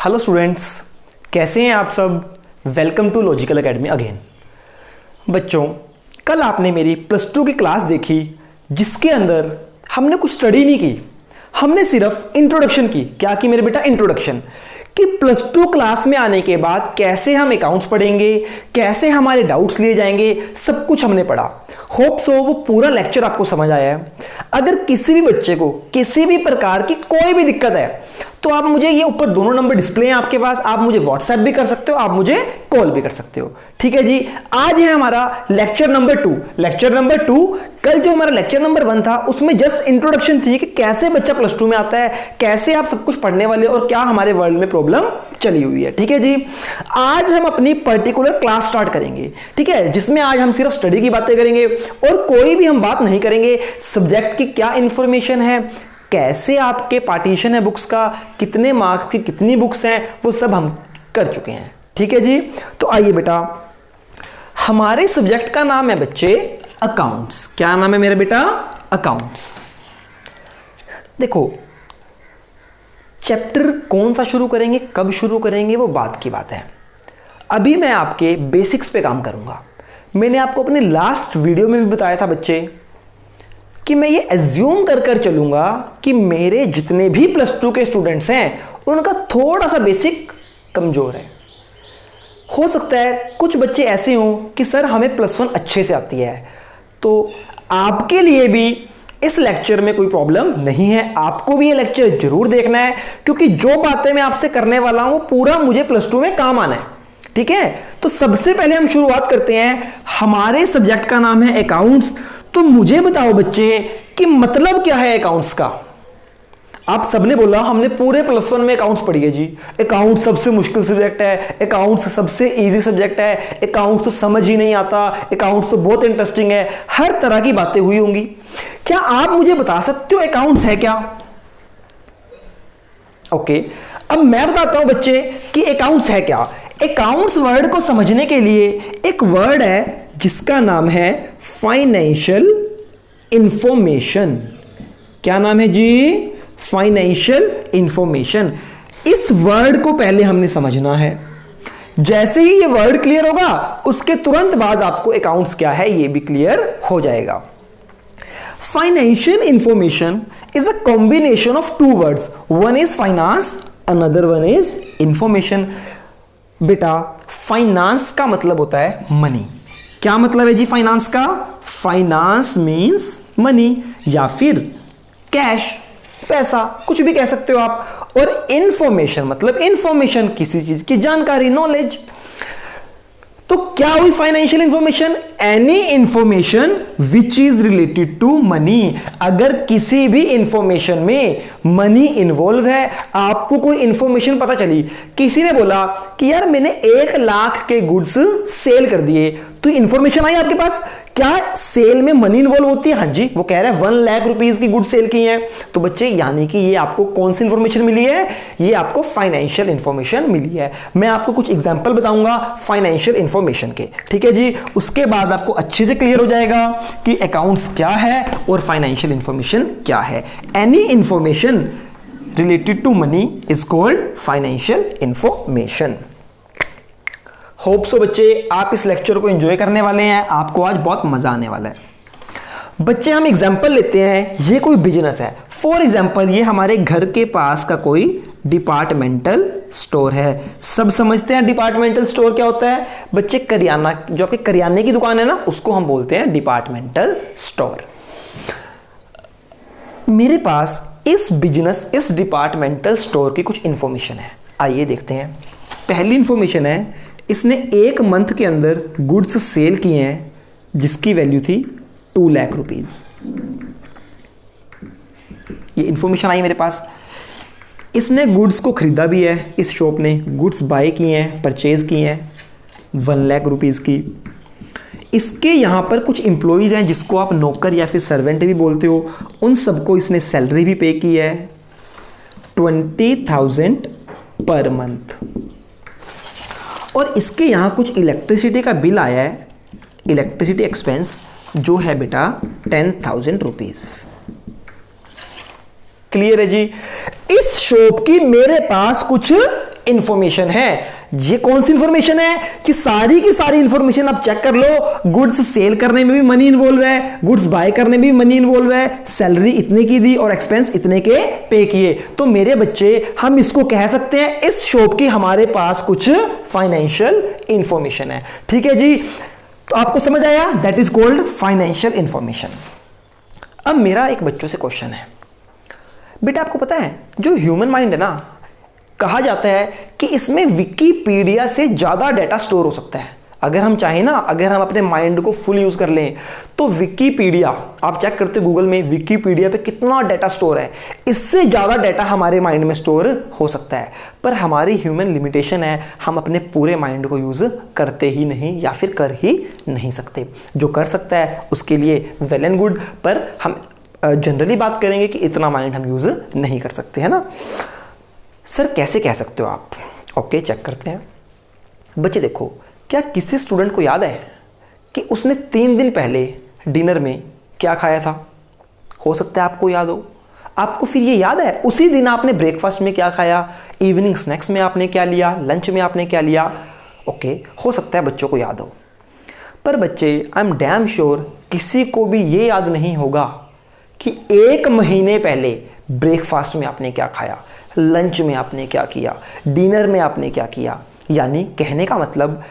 Hello students, कैसे हैं आप सब। Welcome to Logical Academy again. बच्चों, कल आपने मेरी +2 की क्लास देखी जिसके अंदर हमने कुछ स्टडी नहीं की, हमने सिर्फ इंट्रोडक्शन की। क्या की मेरे बेटा? इंट्रोडक्शन। कि +2 क्लास में आने के बाद कैसे हम अकाउंट्स पढ़ेंगे, कैसे हमारे डाउट्स लिए जाएंगे, सब कुछ हमने पढ़ा। होप सो वो पूरा लेक्चर आपको समझ आया है। अगर किसी भी बच्चे को किसी भी प्रकार की कोई भी दिक्कत है तो आप मुझे, ये ऊपर दोनों नंबर डिस्प्ले हैं आपके पास, आप मुझे व्हाट्सएप भी कर सकते हो, आप मुझे कॉल भी कर सकते हो। ठीक है जी। आज है हमारा लेक्चर नंबर 2। लेक्चर नंबर 2, कल जो हमारा लेक्चर नंबर 1 था उसमें जस्ट इंट्रोडक्शन थी कि कैसे बच्चा +2 में आता है, कैसे आप सब कुछ पढ़ने वाले और क्या हमारे वर्ल्ड में प्रॉब्लम चली हुई है। ठीक है जी। आज हम अपनी पर्टिकुलर क्लास स्टार्ट करेंगे, ठीक है, जिसमें आज हम सिर्फ स्टडी की बातें करेंगे और कोई भी हम बात नहीं करेंगे सब्जेक्ट की क्या इंफॉर्मेशन है, कैसे आपके पार्टीशन है बुक्स का, कितने मार्क्स की कितनी बुक्स हैं, वो सब हम कर चुके हैं। ठीक है जी। तो आइए बेटा, हमारे सब्जेक्ट का नाम है बच्चे अकाउंट्स। क्या नाम है मेरा बेटा? अकाउंट्स। देखो, चैप्टर कौन सा शुरू करेंगे, कब शुरू करेंगे, वो बात की बात है। अभी मैं आपके बेसिक्स पे काम करूंगा। मैंने आपको अपने लास्ट वीडियो में भी बताया था बच्चे कि मैं ये एज्यूम कर चलूंगा कि मेरे जितने भी +2 के स्टूडेंट्स हैं उनका थोड़ा सा बेसिक कमजोर है। हो सकता है कुछ बच्चे ऐसे हों कि सर हमें +1 अच्छे से आती है, तो आपके लिए भी इस लेक्चर में कोई प्रॉब्लम नहीं है। आपको भी ये लेक्चर जरूर देखना है क्योंकि जो बातें मैं आपसे करने वाला हूं वो पूरा मुझे +2 में काम आना है। ठीक है। तो सबसे पहले हम शुरुआत करते हैं। हमारे सब्जेक्ट का नाम है अकाउंट्स। तो मुझे बताओ बच्चे कि मतलब क्या है अकाउंट्स का। आप सबने बोला हमने पूरे +1 में अकाउंट्स पढ़ी है जी, अकाउंट्स सबसे मुश्किल सब्जेक्ट है, अकाउंट्स सबसे इजी सब्जेक्ट है, अकाउंट्स तो समझ ही नहीं आता, अकाउंट्स तो बहुत इंटरेस्टिंग है, हर तरह की बातें हुई होंगी। क्या आप मुझे बता सकते हो अकाउंट्स है क्या? ओके, अब मैं बताता हूं बच्चे कि अकाउंट्स है क्या। अकाउंट्स वर्ड को समझने के लिए एक वर्ड है जिसका नाम है फाइनेंशियल इंफॉर्मेशन। क्या नाम है जी? Financial information. इस वर्ड को पहले हमने समझना है। जैसे ही ये वर्ड क्लियर होगा उसके तुरंत बाद आपको अकाउंट्स क्या है ये भी क्लियर हो जाएगा। Financial information is a combination of 2 words, one is finance, another one is information. बेटा, फाइनेंस का मतलब होता है मनी। क्या मतलब है जी फाइनेंस का? फाइनेंस मींस मनी या फिर कैश, पैसा, कुछ भी कह सकते हो आप। और इंफॉर्मेशन मतलब इंफॉर्मेशन, किसी चीज की जानकारी, नॉलेज। तो क्या हुई financial information? Any information which is related to money. अगर किसी भी इंफॉर्मेशन में मनी इन्वॉल्व है, आपको कोई इंफॉर्मेशन पता चली, किसी ने बोला कि यार मैंने 1 लाख के गुड्स सेल कर दिए, तो इंफॉर्मेशन आई आपके पास, क्या सेल में मनी इन्वॉल्व होती है? हाँ जी, वो कह रहा है 1 लाख रुपीस की गुड्स सेल की हैं। तो बच्चे यानी कि ये आपको कौन सी इंफॉर्मेशन मिली है? ये आपको फाइनेंशियल इंफॉर्मेशन मिली है। मैं आपको कुछ एग्जांपल बताऊंगा फाइनेंशियल इंफॉर्मेशन के। ठीक है जी। उसके बाद आपको अच्छे से क्लियर हो जाएगा कि अकाउंट्स क्या है और फाइनेंशियल इंफॉर्मेशन क्या है। Any information related to money is called financial information. Hope so बच्चे आप इस लेक्चर को एंजॉय करने वाले हैं, आपको आज बहुत मजा आने वाला है। बच्चे, हम एग्जांपल लेते हैं, ये कोई बिजनेस है। फॉर एग्जांपल ये हमारे घर के पास का कोई डिपार्टमेंटल स्टोर है। सब समझते हैं डिपार्टमेंटल स्टोर क्या होता है बच्चे? करियाना, जो आपके करियाने की दुकान है ना, उसको हम बोलते हैं डिपार्टमेंटल स्टोर। मेरे पास इस बिजनेस, इस डिपार्टमेंटल स्टोर की कुछ इंफॉर्मेशन है। आइए देखते हैं। पहली इंफॉर्मेशन है, इसने 1 मंथ के अंदर गुड्स सेल किए हैं जिसकी वैल्यू थी 2 लाख रुपीस। ये इंफॉर्मेशन आई मेरे पास। इसने गुड्स को खरीदा भी है, इस शॉप ने गुड्स बाय किए हैं, परचेज किए हैं 1 लाख रुपीस की। इसके यहां पर कुछ एम्प्लॉइज हैं जिसको आप नौकर या फिर सर्वेंट भी बोलते हो, उन सबको इसने सैलरी भी पे की है 20,000 पर मंथ। और इसके यहां कुछ इलेक्ट्रिसिटी का बिल आया है, इलेक्ट्रिसिटी एक्सपेंस, जो है बेटा 10,000 रुपीज। क्लियर है जी। इस शॉप की मेरे पास कुछ इंफॉर्मेशन है। ये कौन सी इंफॉर्मेशन है कि सारी की सारी इंफॉर्मेशन आप चेक कर लो, गुड्स सेल करने में भी मनी इन्वॉल्व है, गुड्स बाय करने में भी मनी इन्वॉल्व है, सैलरी इतने की दी और एक्सपेंस इतने के पे किए। तो मेरे बच्चे हम इसको कह सकते हैं इस शॉप की हमारे पास कुछ फाइनेंशियल इंफॉर्मेशन है। ठीक है जी, तो आपको समझ आया, that is called financial information. अब मेरा एक बच्चों से क्वेश्चन है, बेटा आपको पता है जो ह्यूमन माइंड है ना, कहा जाता है कि इसमें विकिपीडिया से ज्यादा डाटा स्टोर हो सकता है। अगर हम चाहें ना, अगर हम अपने माइंड को फुल यूज कर लें तो विकिपीडिया, आप चेक करते हो गूगल में विकिपीडिया पे कितना डाटा स्टोर है, इससे ज्यादा डाटा हमारे माइंड में स्टोर हो सकता है। पर हमारी ह्यूमन लिमिटेशन है, हम अपने पूरे माइंड को यूज करते ही नहीं या फिर कर ही नहीं सकते। जो कर सकता है उसके लिए वेल एंड गुड, पर हम जनरली बात करेंगे कि इतना माइंड हम यूज नहीं कर सकते, है ना। सर कैसे कह सकते हो आप? ओके, चेक करते हैं। बच्चे देखो, क्या किसी स्टूडेंट को याद है कि उसने 3 दिन पहले डिनर में क्या खाया था? हो सकता है आपको याद हो। आपको फिर ये याद है उसी दिन आपने ब्रेकफास्ट में क्या खाया, इवनिंग स्नैक्स में आपने क्या लिया, लंच में आपने क्या लिया। ओके, हो सकता है बच्चों को याद हो, पर बच्चे आई एम डैम श्योर किसी को भी ये याद नहीं होगा कि 1 महीने पहले ब्रेकफास्ट में आपने क्या खाया, लंच में आपने क्या किया, डिनर में आपने क्या किया। यानी कहने का मतलब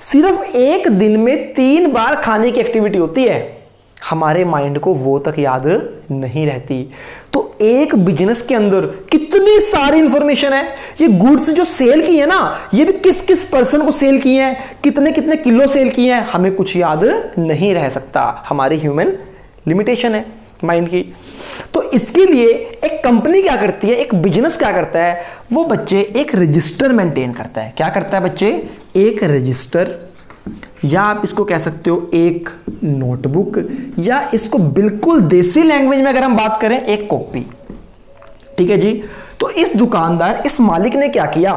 सिर्फ एक दिन में 3 बार खाने की एक्टिविटी होती है, हमारे माइंड को वो तक याद नहीं रहती। तो एक बिजनेस के अंदर कितनी सारी इंफॉर्मेशन है। ये गुड्स जो सेल की है ना, ये भी किस किस पर्सन को सेल किए हैं, कितने कितने किलो सेल किए हैं, हमें कुछ याद नहीं रह सकता। हमारी ह्यूमन लिमिटेशन है माइंड की। तो इसके लिए एक कंपनी क्या करती है, एक बिजनेस क्या करता है, वो बच्चे एक रजिस्टर मेंटेन करता है। क्या करता है बच्चे? एक रजिस्टर, या आप इसको कह सकते हो एक नोटबुक, या इसको बिल्कुल देसी लैंग्वेज में अगर हम बात करें एक कॉपी। ठीक है जी। तो इस दुकानदार, इस मालिक ने क्या किया,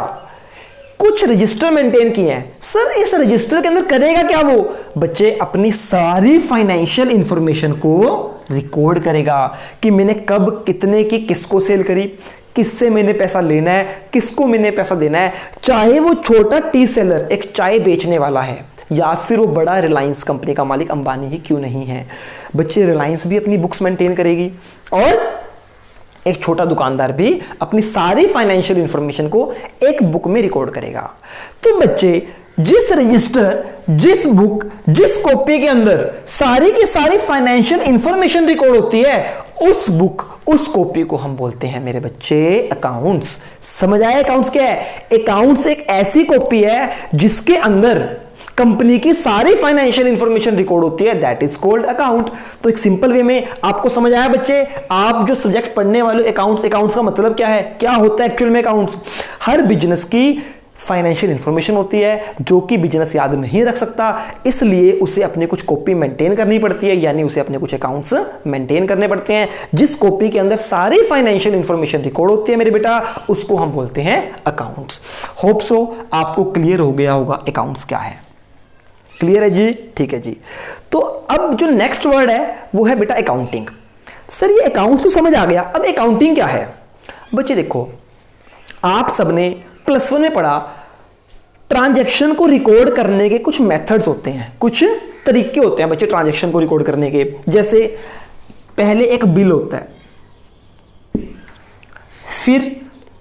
कुछ रजिस्टर मेंटेन किए हैं। सर इस रजिस्टर के अंदर करेगा क्या वो? बच्चे अपनी सारी फाइनेंशियल इंफॉर्मेशन को रिकॉर्ड करेगा कि मैंने कब कितने की किसको सेल करी, किससे मैंने पैसा लेना है, किसको मैंने पैसा देना है। चाहे वो छोटा टी सेलर, एक चाय बेचने वाला है, या फिर वो बड़ा रिलायंस कंपनी का मालिक अंबानी ही क्यों नहीं है। बच्चे रिलायंस भी अपनी बुक्स मेंटेन करेगी और एक छोटा दुकानदार भी अपनी सारी फाइनेंशियल इंफॉर्मेशन को एक बुक में रिकॉर्ड करेगा। तो बच्चे जिस रजिस्टर, जिस बुक, जिस कॉपी के अंदर सारी की सारी फाइनेंशियल इंफॉर्मेशन रिकॉर्ड होती है, उस बुक, उस कॉपी को हम बोलते हैं मेरे बच्चे अकाउंट्स। समझ आया अकाउंट्स क्या है? अकाउंट्स एक ऐसी कॉपी है जिसके अंदर कंपनी की सारी फाइनेंशियल इंफॉर्मेशन रिकॉर्ड होती है, दैट इज कॉल्ड अकाउंट। तो एक सिंपल वे में आपको समझ आया बच्चे? आप जो सब्जेक्ट पढ़ने वाले अकाउंट्स, अकाउंट्स का मतलब क्या है, क्या होता है एक्चुअल में अकाउंट्स? हर बिजनेस की फाइनेंशियल इंफॉर्मेशन होती है जो कि बिजनेस याद नहीं रख सकता, इसलिए उसे अपने कुछ कॉपी मेंटेन करनी पड़ती है, यानी उसे अपने कुछ अकाउंट्स मेंटेन करने पड़ते हैं। जिस कॉपी के अंदर सारी फाइनेंशियल इंफॉर्मेशन रिकॉर्ड होती है मेरे बेटा, उसको हम बोलते हैं अकाउंट्स। होप सो आपको क्लियर हो गया होगा अकाउंट्स क्या है। क्लियर है जी? ठीक है जी। तो अब जो नेक्स्ट वर्ड है वो है बेटा अकाउंटिंग। सर ये अकाउंट्स तो समझ आ गया, अब अकाउंटिंग क्या है? बच्चे देखो, आप सबने +1 में पढ़ा, ट्रांजैक्शन को रिकॉर्ड करने के कुछ मेथड्स होते हैं, कुछ तरीके होते हैं बच्चे ट्रांजैक्शन को रिकॉर्ड करने के। जैसे पहले एक बिल होता है, फिर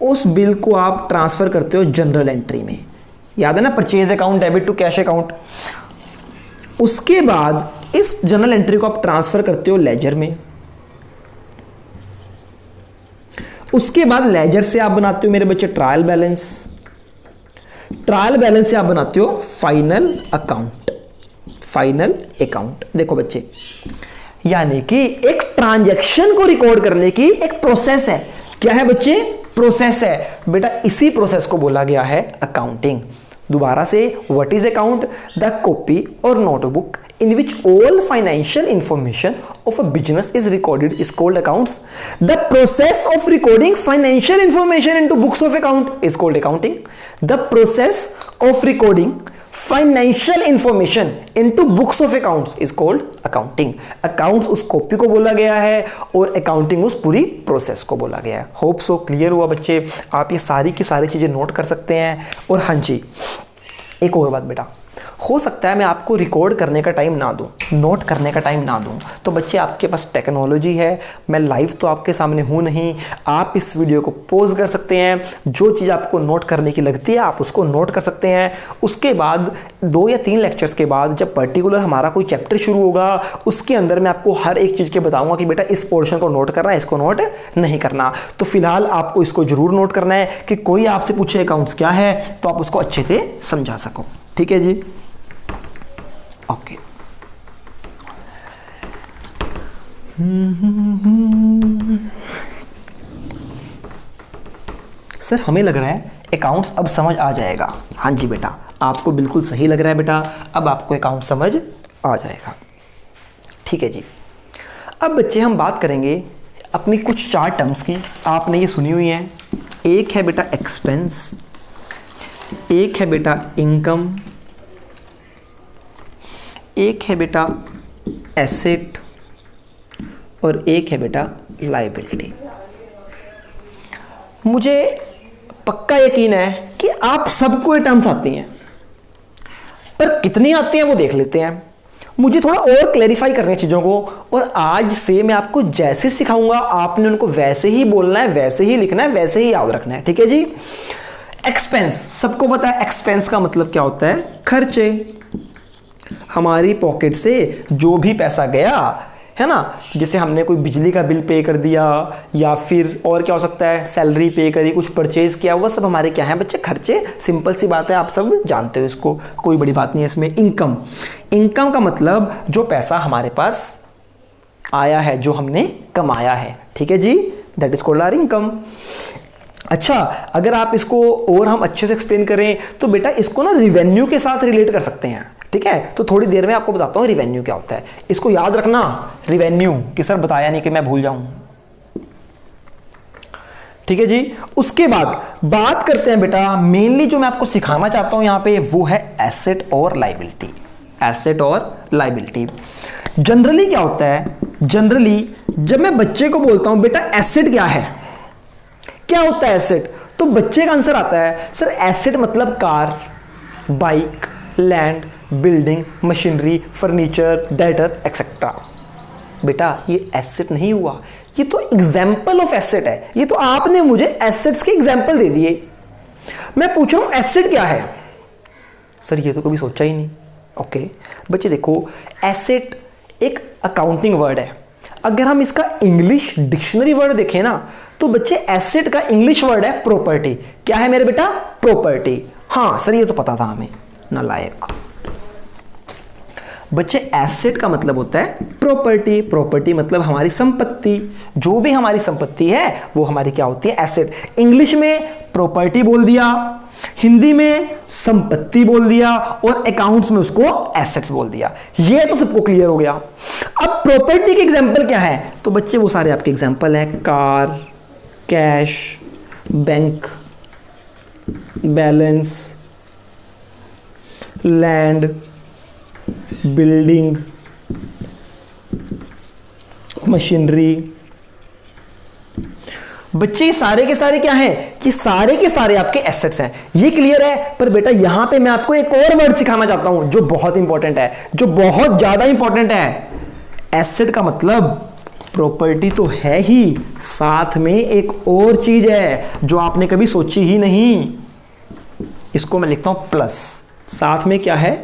उस बिल को आप ट्रांसफर करते हो जनरल एंट्री में, याद है ना, purchase account, debit to cash account. उसके बाद इस जनरल एंट्री को आप ट्रांसफर करते हो लेजर में। उसके बाद लेजर से आप बनाते हो मेरे बच्चे ट्रायल बैलेंस, ट्रायल बैलेंस से आप बनाते हो फाइनल अकाउंट, फाइनल अकाउंट। देखो बच्चे, यानी कि एक ट्रांजैक्शन को रिकॉर्ड करने की एक प्रोसेस है। क्या है बच्चे? प्रोसेस है बेटा। इसी प्रोसेस को बोला गया है अकाउंटिंग। दोबारा से, what is account? The copy और notebook in which all financial information of a business is recorded is called accounts. The process of recording financial information into books of account is called accounting. The process of recording financial information into books of accounts is called accounting. Accounts उस copy को बोला गया है और accounting उस पूरी process को बोला गया है। होप सो क्लियर हुआ बच्चे, आप ये सारी की सारी चीजें नोट कर सकते हैं। और हाँ जी, एक और बात बेटा, हो सकता है मैं आपको रिकॉर्ड करने का टाइम ना दूं, नोट करने का टाइम ना दूं, तो बच्चे आपके पास टेक्नोलॉजी है, मैं लाइव तो आपके सामने हूं नहीं, आप इस वीडियो को पॉज कर सकते हैं, जो चीज़ आपको नोट करने की लगती है आप उसको नोट कर सकते हैं। उसके बाद 2 या 3 लेक्चर्स के बाद जब पर्टिकुलर हमारा कोई चैप्टर शुरू होगा उसके अंदर मैं आपको हर एक चीज़ के बताऊंगा कि बेटा इस पोर्शन को नोट करना है, इसको नोट नहीं करना। तो फिलहाल आपको इसको जरूर नोट करना है कि कोई आपसे पूछे अकाउंट्स क्या है तो आप उसको अच्छे से समझा सको। ठीक है जी, ओके। सर हमें लग रहा है अकाउंट्स अब समझ आ जाएगा। हाँ जी बेटा, आपको बिल्कुल सही लग रहा है बेटा, अब आपको अकाउंट समझ आ जाएगा। ठीक है जी, अब बच्चे हम बात करेंगे अपनी कुछ 4 टर्म्स की, आपने ये सुनी हुई हैं। एक है बेटा एक्सपेंस, एक है बेटा इनकम, एक है बेटा एसेट और एक है बेटा लायबिलिटी। मुझे पक्का यकीन है कि आप सबको ये टर्म्स आती हैं, पर कितनी आती हैं वो देख लेते हैं। मुझे थोड़ा और क्लैरिफाई करने चीज़ों को, और आज से मैं आपको जैसे सिखाऊंगा आपने उनको वैसे ही बोलना है, वैसे ही लिखना है, वैसे ही याद रखना है। ठीक है जी। एक्सपेंस सबको पता है, एक्सपेंस का मतलब क्या होता है? खर्चे। हमारी पॉकेट से जो भी पैसा गया है ना, जैसे हमने कोई बिजली का बिल पे कर दिया या फिर और क्या हो सकता है, सैलरी पे करी, कुछ परचेज किया, वो सब हमारे क्या है बच्चे? खर्चे। सिंपल सी बात है, आप सब जानते हो इसको, कोई बड़ी बात नहीं है इसमें। इनकम, इनकम का मतलब जो पैसा हमारे पास आया है, जो हमने कमाया है। ठीक है जी, that is called our income. अच्छा, अगर आप इसको और हम अच्छे से एक्सप्लेन करें तो बेटा इसको ना रिवेन्यू के साथ रिलेट कर सकते हैं। ठीक है, तो थोड़ी देर में आपको बताता हूं रिवेन्यू क्या होता है। इसको याद रखना, रिवेन्यू कि सर बताया नहीं कि मैं भूल जाऊं। ठीक है जी। उसके बाद बात करते हैं बेटा, मेनली जो मैं आपको सिखाना चाहता हूं यहां पे वो है एसेट और लायबिलिटी। एसेट और लायबिलिटी जनरली क्या होता है? जनरली जब मैं बच्चे को बोलता हूं बेटा एसेट क्या है, क्या होता है एसेट, तो बच्चे का आंसर आता है सर एसेट मतलब car, bike, land, building, machinery, furniture, debtor etcetera. बेटा ये एसेट नहीं हुआ, ये तो एग्जाम्पल ऑफ एसेट है। ये तो आपने मुझे एसेट्स के एग्जाम्पल दे दिए, मैं पूछ रहा हूं एसेट क्या है। सर ये तो कभी सोचा ही नहीं। ओके बच्चे देखो, एसेट एक अकाउंटिंग वर्ड है। अगर हम इसका इंग्लिश डिक्शनरी वर्ड देखें ना तो बच्चे एसेट का इंग्लिश वर्ड है प्रॉपर्टी। क्या है मेरे बेटा? प्रॉपर्टी। हाँ सर ये तो पता था हमें, नालायक। बच्चे एसेट का मतलब होता है प्रॉपर्टी। प्रॉपर्टी मतलब हमारी संपत्ति, जो भी हमारी संपत्ति है वो हमारी क्या होती है? एसेट। इंग्लिश में प्रॉपर्टी बोल दिया, हिंदी में संपत्ति बोल दिया और अकाउंट्स में उसको एसेट्स बोल दिया। ये तो सबको क्लियर हो गया। अब प्रॉपर्टी के एग्जांपल क्या है? तो बच्चे वो सारे आपके एग्जांपल हैं, car, cash, bank balance, land, building, machinery. बच्चे सारे के सारे क्या हैं? कि सारे के सारे आपके एसेट्स हैं। ये क्लियर है। पर बेटा यहां पे मैं आपको एक और वर्ड सिखाना चाहता हूं जो बहुत इंपॉर्टेंट है, जो बहुत ज्यादा इंपॉर्टेंट है। एसेट का मतलब प्रॉपर्टी तो है ही, साथ में एक और चीज है जो आपने कभी सोची ही नहीं। इसको मैं लिखता हूं प्लस। साथ में क्या है?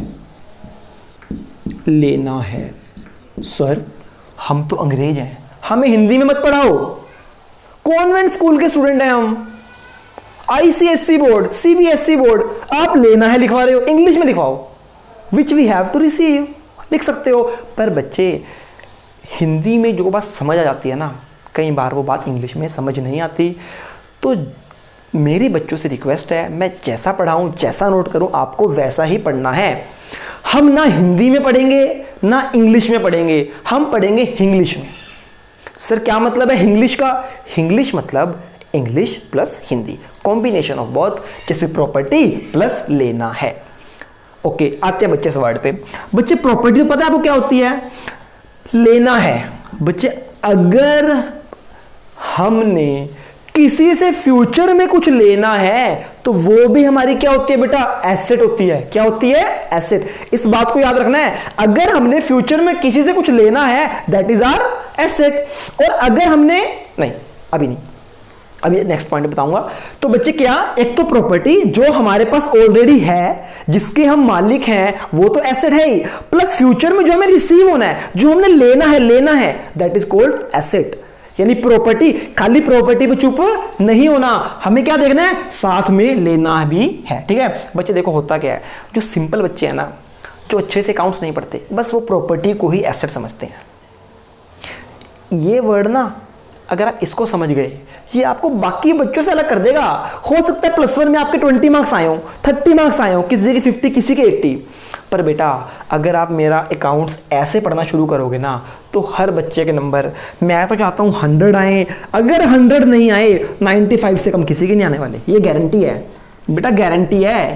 लेना है। सर हम तो अंग्रेज हैं, हमें हिंदी में मत पढ़ाओ, कॉन्वेंट स्कूल के स्टूडेंट हैं हम, आईसीएसई बोर्ड, सीबीएसई बोर्ड। आप लेना है लिखवा रहे हो, इंग्लिश में लिखवाओ, which we have to receive, लिख सकते हो। पर बच्चे हिंदी में जो बात समझ आ जाती है ना, कई बार वो बात इंग्लिश में समझ नहीं आती। तो मेरी बच्चों से रिक्वेस्ट है, मैं जैसा पढ़ाऊं, जैसा नोट करूं, आपको वैसा ही पढ़ना है। हम ना हिंदी में पढ़ेंगे ना इंग्लिश में पढ़ेंगे, हम पढ़ेंगे इंग्लिश में। सर क्या मतलब है इंग्लिश का? इंग्लिश मतलब English plus Hindi, combination of both, जैसे प्रॉपर्टी प्लस लेना है। ओके, आते हैं बच्चे इस वर्ड पे। बच्चे प्रॉपर्टी तो पता है आपको क्या होती है? लेना है। बच्चे अगर हमने किसी से फ्यूचर में कुछ लेना है तो वो भी हमारी क्या होती है बेटा? एसेट होती है। क्या होती है? एसेट। इस बात को याद रखना है, अगर हमने फ्यूचर में किसी से कुछ लेना है दैट इज आवर एसेट। और अगर हमने नहीं, अभी नहीं, अभी नेक्स्ट पॉइंट बताऊंगा। तो बच्चे क्या, एक तो प्रॉपर्टी जो हमारे पास ऑलरेडी है, जिसके हम मालिक हैं, वो तो एसेट है ही, प्लस फ्यूचर में जो हमें रिसीव होना है, जो हमने लेना है दैट इज कॉल्ड एसेट। यानी प्रॉपर्टी, खाली प्रॉपर्टी पे चुप नहीं होना, हमें क्या देखना है? साथ में लेना भी है। ठीक है बच्चे, देखो होता क्या है, जो सिंपल बच्चे हैं ना, जो अच्छे से अकाउंट्स नहीं पढ़ते, बस वो प्रॉपर्टी को ही एसेट समझते हैं। ये वर्ड ना, अगर आप इसको समझ गए, ये आपको बाकी बच्चों से अलग कर देगा। हो सकता है +1 में आपके 20 मार्क्स आए हो, 30 मार्क्स आए हो, किसी के 50, किसी के 80, पर बेटा अगर आप मेरा अकाउंट्स ऐसे पढ़ना शुरू करोगे ना, तो हर बच्चे के नंबर, मैं तो चाहता हूं 100 आए, अगर 100 नहीं आए 95 से कम किसी के नहीं आने वाले, ये गारंटी है बेटा, गारंटी है।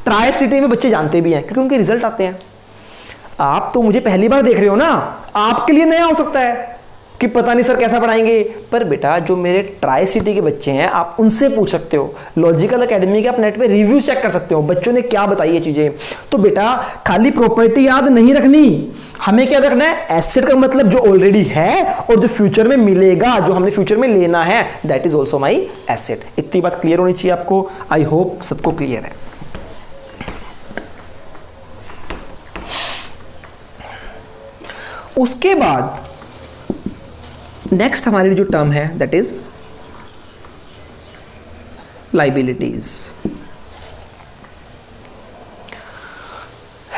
ट्राई सिटी में बच्चे जानते भी हैं क्योंकि उनके रिजल्ट आते हैं। आप तो मुझे पहली बार देख रहे हो ना, आपके लिए नया हो सकता है कि पता नहीं सर कैसा पढ़ाएंगे, पर बेटा जो मेरे ट्राई सिटी के बच्चे हैं आप उनसे पूछ सकते हो, लॉजिकल एकेडमी के आप नेट पे रिव्यू चेक कर सकते हो, बच्चों ने क्या बताई ये चीजें। तो बेटा खाली प्रॉपर्टी याद नहीं रखनी, हमें क्या रखना है? एसेट का मतलब जो ऑलरेडी है और जो फ्यूचर में मिलेगा, जो हमने फ्यूचर में लेना है, that is also my asset. इतनी बात क्लियर होनी चाहिए आपको। आई होप सबको क्लियर है। उसके बाद नेक्स्ट हमारी जो टर्म है दैट इज लाइबिलिटीज।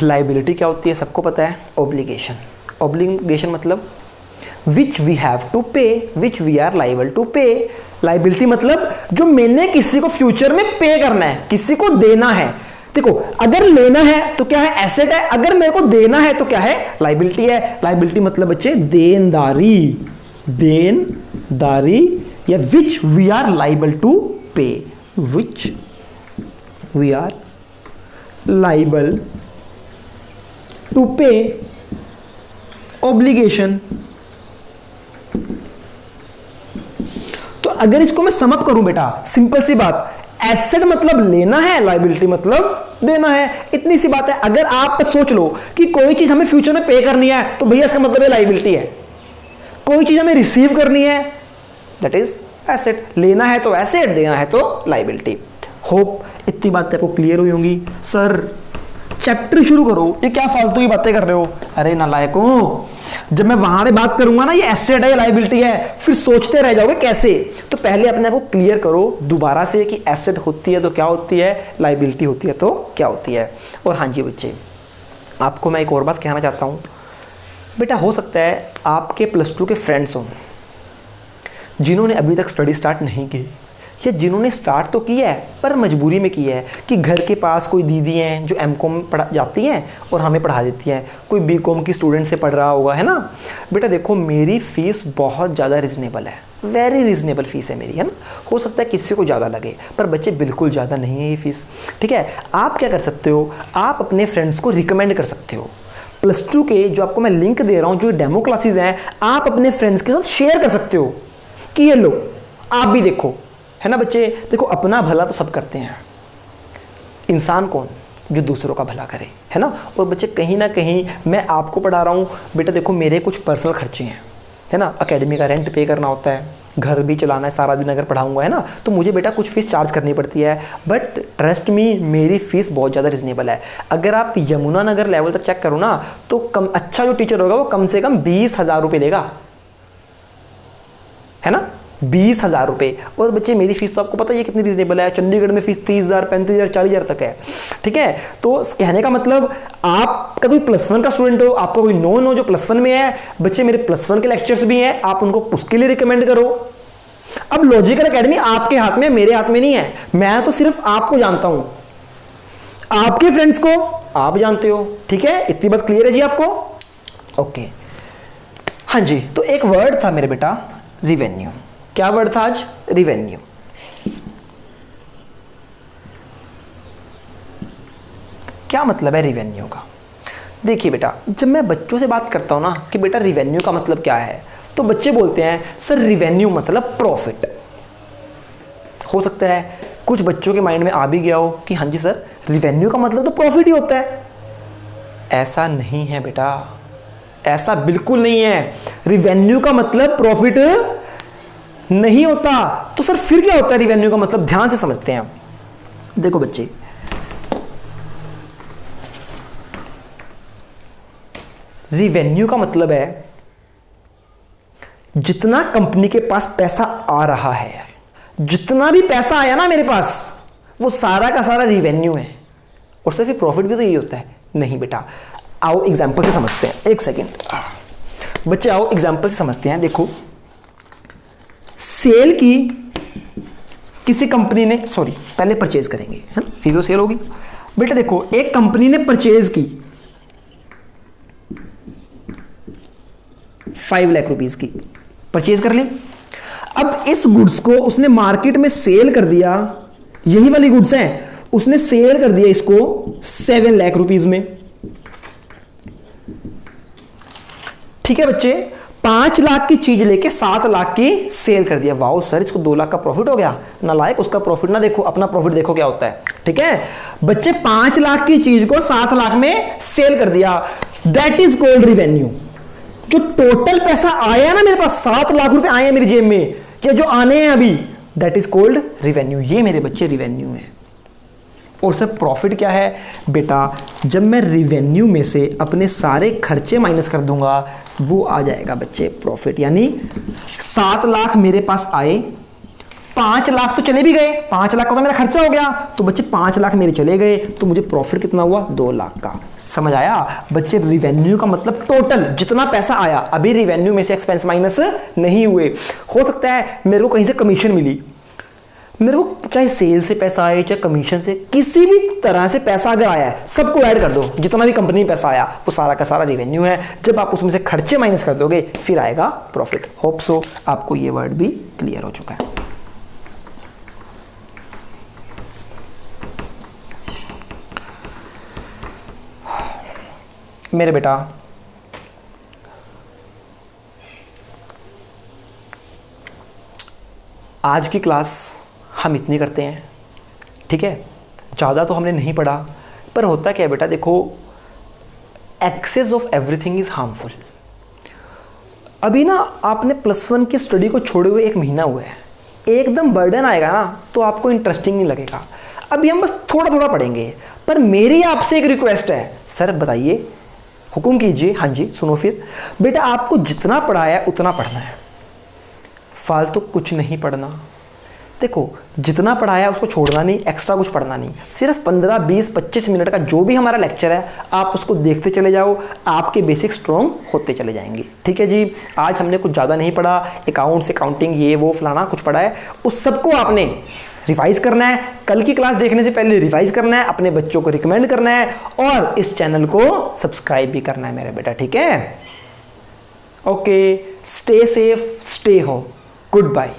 लाइबिलिटी क्या होती है सबको पता है? ऑब्लिगेशन। ऑब्लिगेशन मतलब विच we have to pay, which we are liable to pay. Liability मतलब जो मैंने किसी को फ्यूचर में पे करना है, किसी को देना है। देखो अगर लेना है तो क्या है? एसेट है। अगर मेरे को देना है तो क्या है? लाइबिलिटी है। लाइबिलिटी मतलब बच्चे देनदारी, देनदारी, या which we are liable to pay, which we are liable to pay obligation. तो अगर इसको मैं समअप करूं बेटा, सिंपल सी बात, एसेट मतलब लेना है, लाइबिलिटी मतलब देना है, इतनी सी बात है। अगर आप सोच लो कि कोई चीज हमें फ्यूचर में पे करनी है तो भैया इसका मतलब लाइबिलिटी है, कोई चीज हमें रिसीव करनी है दैट इज एसेट, लेना है तो एसेट, देना है तो लाइबिलिटी। होप इतनी बातें आपको क्लियर हुई होंगी। सर चैप्टर शुरू करो, ये क्या फालतू की बातें कर रहे हो? अरे नालायकों, जब मैं वहां पे बात करूंगा ना ये एसेट है, लाइबिलिटी है, फिर सोचते रह जाओगे कैसे। तो पहले अपने आप को क्लियर करो दोबारा से कि एसेट होती है तो क्या होती है, लाइबिलिटी होती है तो क्या होती है। और हाँ जी बच्चे, आपको मैं एक और बात कहना चाहता हूँ बेटा, हो सकता है आपके +2 के फ्रेंड्स हों जिन्होंने अभी तक स्टडी स्टार्ट नहीं की, या जिन्होंने स्टार्ट तो किया है पर मजबूरी में किया है कि घर के पास कोई दीदी हैं जो M.Com पढ़ा जाती हैं और हमें पढ़ा देती हैं, कोई B.Com की स्टूडेंट से पढ़ रहा होगा, है ना। बेटा देखो मेरी फ़ीस बहुत ज़्यादा रिजनेबल है, वेरी रिजनेबल फीस है मेरी, है ना। हो सकता है किसी को ज़्यादा लगे, पर बच्चे बिल्कुल ज़्यादा नहीं है ये फीस। ठीक है, आप क्या कर सकते हो, आप अपने फ्रेंड्स को रिकमेंड कर सकते हो। +2 के जो आपको मैं लिंक दे रहा हूँ, जो डेमो क्लासेज हैं, आप अपने फ्रेंड्स के साथ शेयर कर सकते हो कि ये लो आप भी देखो, है ना बच्चे। देखो अपना भला तो सब करते हैं, इंसान कौन जो दूसरों का भला करे, है ना। और बच्चे कहीं ना कहीं मैं आपको पढ़ा रहा हूँ बेटा, देखो मेरे कुछ पर्सनल खर्चे हैं, है ना। अकेडमी का रेंट पे करना होता है, घर भी चलाना है, सारा दिन अगर पढ़ाऊंगा, है ना, तो मुझे बेटा कुछ फीस चार्ज करनी पड़ती है। बट ट्रस्ट मी, मेरी फीस बहुत ज़्यादा रिजनेबल है। अगर आप यमुनानगर लेवल तक चेक करो ना, तो कम अच्छा जो टीचर होगा वो कम से कम 20,000 रुपये लेगा, है ना, 20,000 रुपये। और बच्चे मेरी फीस तो आपको पता है ये कितनी रीजनेबल है, चंडीगढ़ में फीस 30,000, 35,000, 40,000 तक है। ठीक है, तो कहने का मतलब आपका कोई +1 का स्टूडेंट हो, आपका कोई नॉन हो जो +1 में है, बच्चे मेरे +1 के लेक्चर्स भी हैं, आप उनको उसके लिए रिकमेंड करो। अब लॉजिकल एकेडमी आपके हाथ में, मेरे हाथ में नहीं है, मैं तो सिर्फ आपको जानता हूं, आपके फ्रेंड्स को आप जानते हो। ठीक है, इतनी बात क्लियर है जी आपको? ओके, हाँ जी। तो एक वर्ड था मेरे बेटा, रिवेन्यू। क्या वर्ड था आज? रिवेन्यू। क्या क्या मतलब है रिवेन्यू का। देखिए बेटा, जब मैं बच्चों से बात करता हूँ ना कि बेटा रिवेन्यू का मतलब क्या है, तो बच्चे बोलते हैं सर रिवेन्यू मतलब प्रॉफिट। हो सकता है कुछ बच्चों के माइंड में आ भी गया हो कि हाँ जी सर रिवेन्यू का मतलब तो प्रॉफिट ही होता है। ऐसा नहीं है बेटा, ऐसा बिल्कुल नहीं है। रिवेन्यू का मतलब प्रॉफिट नहीं होता। तो सर फिर क्या होता है रिवेन्यू का मतलब, ध्यान से समझते हैं। देखो बच्चे, रिवेन्यू का मतलब है जितना कंपनी के पास पैसा आ रहा है, जितना भी पैसा आया ना मेरे पास, वो सारा का सारा रिवेन्यू है। और सिर्फ प्रॉफिट भी तो यही होता है? नहीं बेटा, आओ एग्जांपल से समझते हैं। एक सेकंड बच्चे, आओ एग्जांपल से समझते हैं। देखो, सेल की किसी कंपनी ने, सॉरी पहले परचेज करेंगे है ना, फिर तो सेल होगी। बेटा देखो, एक कंपनी ने परचेज की 5 लाख रुपीस की, परचेज कर ली। अब इस गुड्स को उसने मार्केट में सेल कर दिया, यही वाली गुड्स हैं, उसने सेल कर दिया इसको 7 लाख रुपीस में। ठीक है बच्चे, 5 लाख की चीज लेके 7 लाख की सेल कर दिया। वाओ सर, इसको 2 लाख का प्रॉफिट हो गया। नालायक, उसका प्रॉफिट ना देखो, अपना प्रॉफिट देखो क्या होता है। ठीक है बच्चे, 5 लाख की चीज को 7 लाख में सेल कर दिया, दैट इज कॉल्ड रिवेन्यू। जो टोटल पैसा आया ना मेरे पास, 7 लाख रुपए आए हैं मेरी जेब में, या जो आने हैं अभी, दैट इज कॉल्ड रिवेन्यू। ये मेरे बच्चे रिवेन्यू है। और सर प्रॉफिट क्या है बेटा, जब मैं रिवेन्यू में से अपने सारे खर्चे माइनस कर दूंगा, वो आ जाएगा बच्चे प्रॉफिट। यानी 7 लाख मेरे पास आए, 5 लाख तो चले भी गए, 5 लाख का तो मेरा खर्चा हो गया, तो बच्चे 5 लाख मेरे चले गए, तो मुझे प्रॉफिट कितना हुआ, 2 लाख का। समझ आया बच्चे? रिवेन्यू का मतलब टोटल जितना पैसा आया, अभी रिवेन्यू में से एक्सपेंस माइनस नहीं हुए। हो सकता है मेरे को कहीं से कमीशन मिली, मेरे को चाहे सेल से पैसा आए, चाहे कमीशन से, किसी भी तरह से पैसा अगर आया है, सबको ऐड कर दो, जितना भी कंपनी में पैसा आया वो सारा का सारा रिवेन्यू है। जब आप उसमें से खर्चे माइनस कर दोगे, फिर आएगा प्रॉफिट। होप सो आपको ये वर्ड भी क्लियर हो चुका है। मेरे बेटा, आज की क्लास हम इतनी करते हैं, ठीक है? ज़्यादा तो हमने नहीं पढ़ा, पर होता क्या है बेटा, देखो, excess of everything is harmful. अभी ना आपने +1 की स्टडी को छोड़े हुए 1 महीना हुआ है, एकदम बर्डन आएगा ना तो आपको इंटरेस्टिंग नहीं लगेगा। अभी हम बस थोड़ा थोड़ा पढ़ेंगे, पर मेरी आपसे एक रिक्वेस्ट है, सर बताइए, हुक्म कीजिए। हाँ जी सुनो फिर। बेटा आपको जितना पढ़ाया है उतना पढ़ना है, फालतू कुछ नहीं पढ़ना। देखो जितना पढ़ाया है उसको छोड़ना नहीं, एक्स्ट्रा कुछ पढ़ना नहीं। सिर्फ 15, 20, 25 मिनट का जो भी हमारा लेक्चर है, आप उसको देखते चले जाओ, आपके बेसिक स्ट्रॉन्ग होते चले जाएंगे। ठीक है जी, आज हमने कुछ ज़्यादा नहीं पढ़ा, अकाउंट्स, अकाउंटिंग, ये वो फलाना कुछ पढ़ा है, उस सबको आपने रिवाइज करना है। कल की क्लास देखने से पहले रिवाइज करना है, अपने बच्चों को रिकमेंड करना है, और इस चैनल को सब्सक्राइब भी करना है मेरे बेटा। ठीक है, okay, stay safe, stay home, good bye.